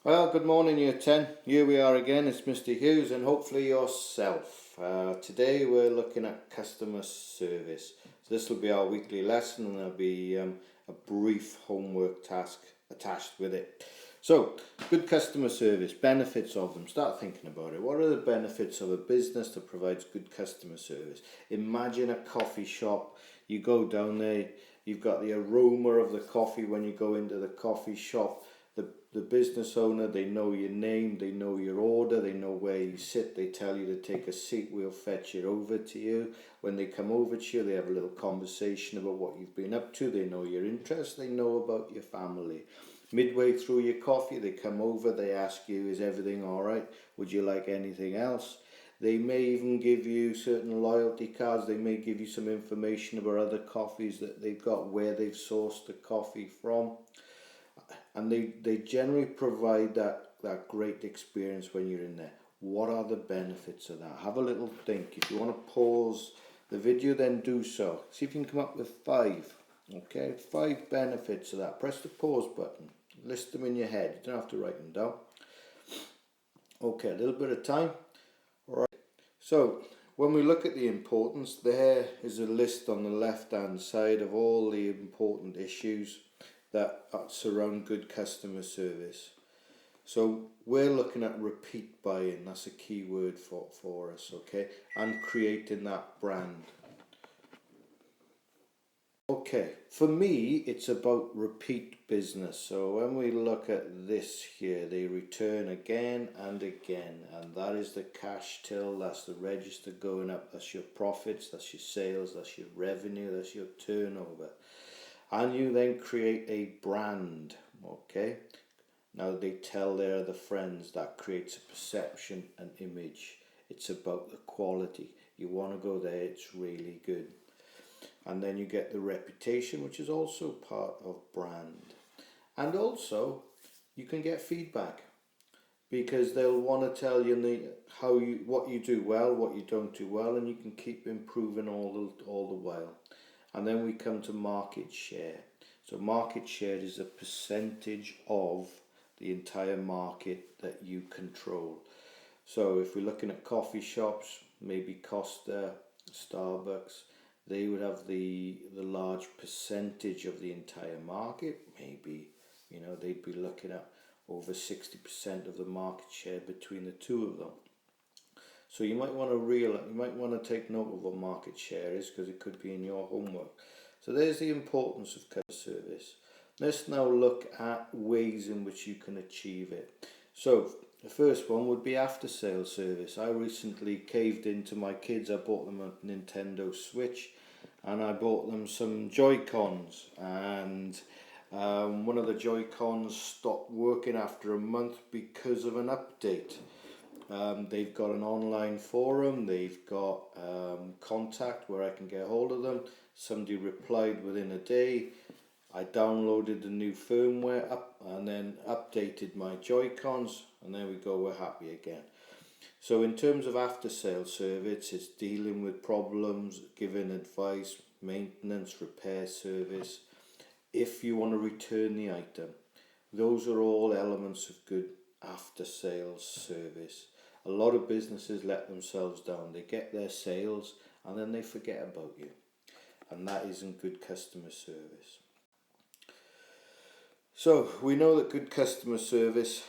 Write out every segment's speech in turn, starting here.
Well, good morning, Year 10. Here we are again. It's Mr. Hughes and hopefully yourself. Today we're looking at customer service. So this will be our weekly lesson and there'll be a brief homework task attached with it. So, good customer service, benefits of them. Start thinking about it. What are the benefits of a business that provides good customer service? Imagine a coffee shop. You go down there, you've got the aroma of the coffee when you go into the coffee shop. The business owner, they know your name, they know your order, they know where you sit, they tell you to take a seat, we'll fetch it over to you. When they come over to you, they have a little conversation about what you've been up to, they know your interests, they know about your family. Midway through your coffee, they come over, they ask you, is everything alright? Would you like anything else? They may even give you certain loyalty cards, they may give you some information about other coffees that they've got, where they've sourced the coffee from. And they generally provide that great experience when you're in there. What are the benefits of that? Have a little think. If you want to pause the video, then do so. See if you can come up with 5. Okay, 5 benefits of that. Press the pause button. List them in your head. You don't have to write them down. Okay, a little bit of time. All right. So when we look at the importance, there is a list on the left hand side of all the important issues that surround good customer service. So we're looking at repeat buying, that's a key word for us, okay? And creating that brand. Okay, for me, it's about repeat business. So when we look at this here, they return again and again, and that is the cash till, that's the register going up, that's your profits, that's your sales, that's your revenue, that's your turnover. And you then create a brand, okay? Now they tell their other friends, that creates a perception, an image. It's about the quality. You want to go there, it's really good. And then you get the reputation, which is also part of brand. And also, you can get feedback because they'll want to tell you what you do well, what you don't do well, and you can keep improving all the while. And then we come to market share. So market share is a percentage of the entire market that you control. So if we're looking at coffee shops, maybe Costa, Starbucks, they would have the large percentage of the entire market. Maybe, they'd be looking at over 60% of the market share between the two of them. So you might want to take note of what market share is, because it could be in your homework. So there's the importance of customer service. Let's now look at ways in which you can achieve it. So the first one would be after sales service. I recently caved into my kids. I bought them a Nintendo Switch and I bought them some Joy-Cons, and one of the Joy-Cons stopped working after a month because of an update. They've got an online forum, they've got contact where I can get hold of them. Somebody replied within a day. I downloaded the new firmware up and then updated my Joy-Cons, and there we go, we're happy again. So in terms of after sales service, it's dealing with problems, giving advice, maintenance, repair service. If you want to return the item, those are all elements of good after sales service. A lot of businesses let themselves down. They get their sales and then they forget about you. And that isn't good customer service. So we know that good customer service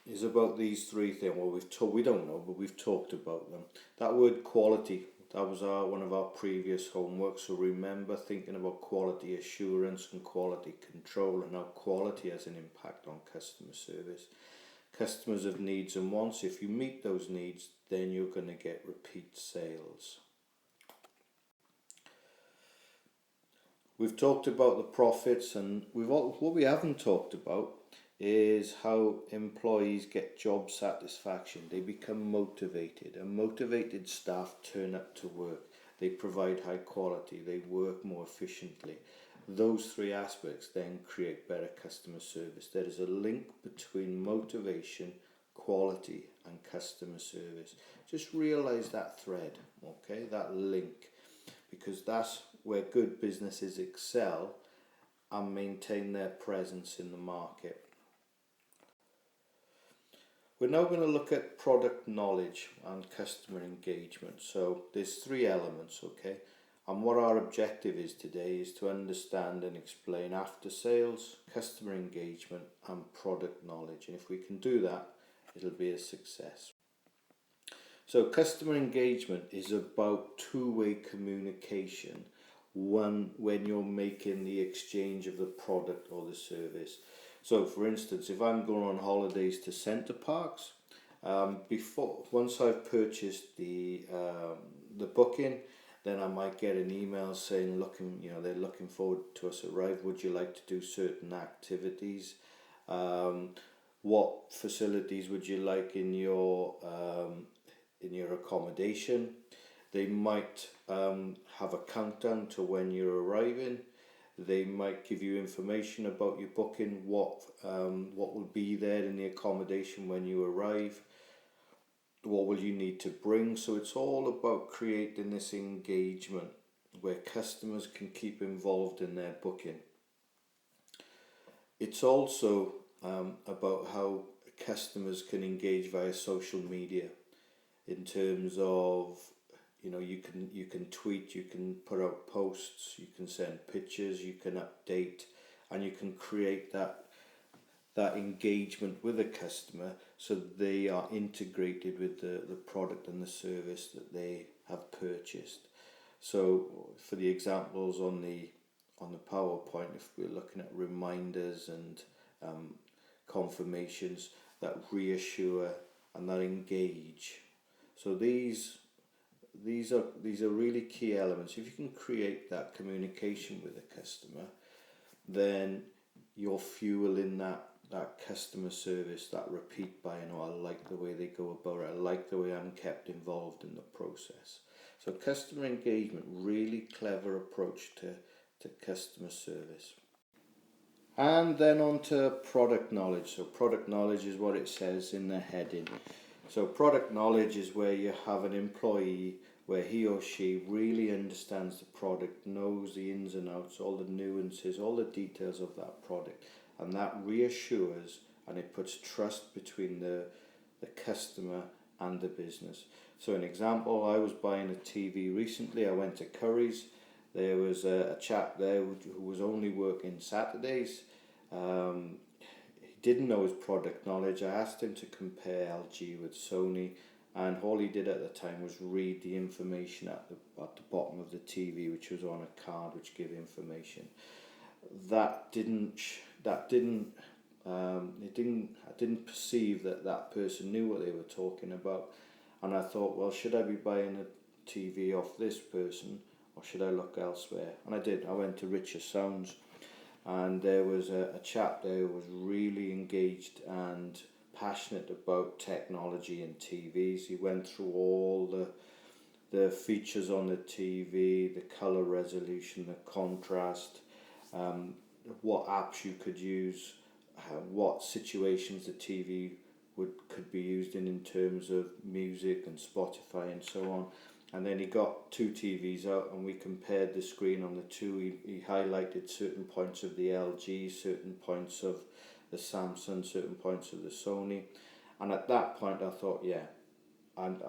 is about these 3 things. Well, we don't know, but we've talked about them. That word quality, that was one of our previous homeworks. So remember thinking about quality assurance and quality control, and how quality has an impact on customer service. Customers have needs and wants. If you meet those needs, then you're going to get repeat sales. We've talked about the profits, and what we haven't talked about is how employees get job satisfaction. They become motivated, and motivated staff turn up to work. They provide high quality, they work more efficiently. Those 3 aspects then create better customer service. There is a link between motivation, quality and customer service. Just realize that thread, okay, that link, because that's where good businesses excel and maintain their presence in the market. We're now going to look at product knowledge and customer engagement. So there's three elements, okay? And what our objective is today is to understand and explain after sales, customer engagement and product knowledge. And if we can do that, it'll be a success. So customer engagement is about two-way communication when you're making the exchange of the product or the service. So for instance, if I'm going on holidays to Centre Parks, once I've purchased the booking, then I might get an email saying, they're looking forward to us arrive. Would you like to do certain activities? What facilities would you like in your accommodation? They might have a countdown to when you're arriving. They might give you information about your booking, what will be there in the accommodation when you arrive, what will you need to bring. So it's all about creating this engagement where customers can keep involved in their booking. It's also about how customers can engage via social media in terms of, you can tweet, you can put out posts, you can send pictures, you can update, and you can create that engagement with a customer so they are integrated with the product and the service that they have purchased. So for the examples on the PowerPoint, if we're looking at reminders and confirmations that reassure and that engage. So these are really key elements. If you can create that communication with a customer, then you're fueling that customer service, that repeat buying. I like the way they go about it. I like the way I'm kept involved in the process. So customer engagement, really clever approach to customer service. And then on to product knowledge. So product knowledge is what it says in the heading. So product knowledge is where you have an employee where he or she really understands the product, knows the ins and outs, all the nuances, all the details of that product, and that reassures and it puts trust between the customer and the business. So an example, I was buying a TV recently. I went to Curry's. There was a chap there who was only working Saturdays. He didn't know his product knowledge. I asked him to compare LG with Sony, and all he did at the time was read the information at the bottom of the TV, which was on a card which gave information. I didn't perceive that person knew what they were talking about, and I thought, well, should I be buying a TV off this person or should I look elsewhere? And I did. I went to Richer Sounds, and there was a chap there who was really engaged and passionate about technology and TVs. He went through all the features on the TV, the color resolution, the contrast, what apps you could use, what situations the TV could be used in terms of music and Spotify and so on. And then he got two TVs out and we compared the screen on the two. He highlighted certain points of the LG, certain points of the Samsung, certain points of the Sony. And at that point I thought, yeah, I'm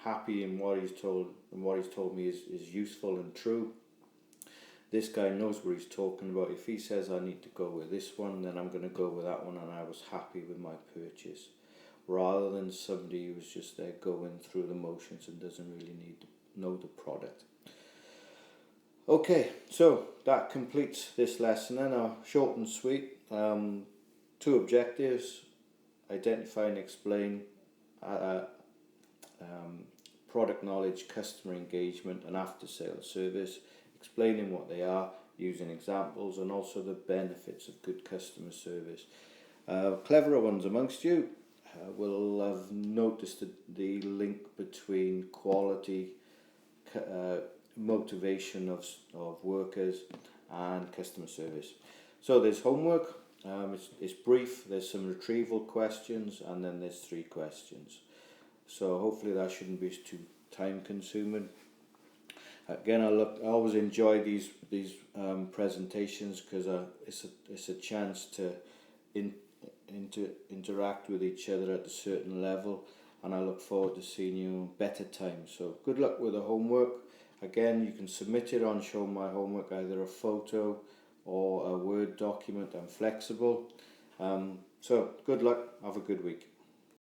happy in what he's told, and what he's told me is useful and true. This guy knows what he's talking about. If he says I need to go with this one, then I'm going to go with that one, and I was happy with my purchase, rather than somebody who's just there going through the motions and doesn't really need to know the product. Okay, so that completes this lesson then, short and sweet. Two objectives: identify and explain product knowledge, customer engagement and after sales service, explaining what they are, using examples, and also the benefits of good customer service. Cleverer ones amongst you will have noticed the link between quality, motivation of workers and customer service. So there's homework, it's brief, there's some retrieval questions, and then there's 3 questions. So hopefully that shouldn't be too time consuming. Again, I always enjoy these presentations because it's a chance to interact with each other at a certain level, and I look forward to seeing you in better times. So good luck with the homework. Again, you can submit it on Show My Homework, either a photo or a Word document. I'm flexible. So good luck, have a good week.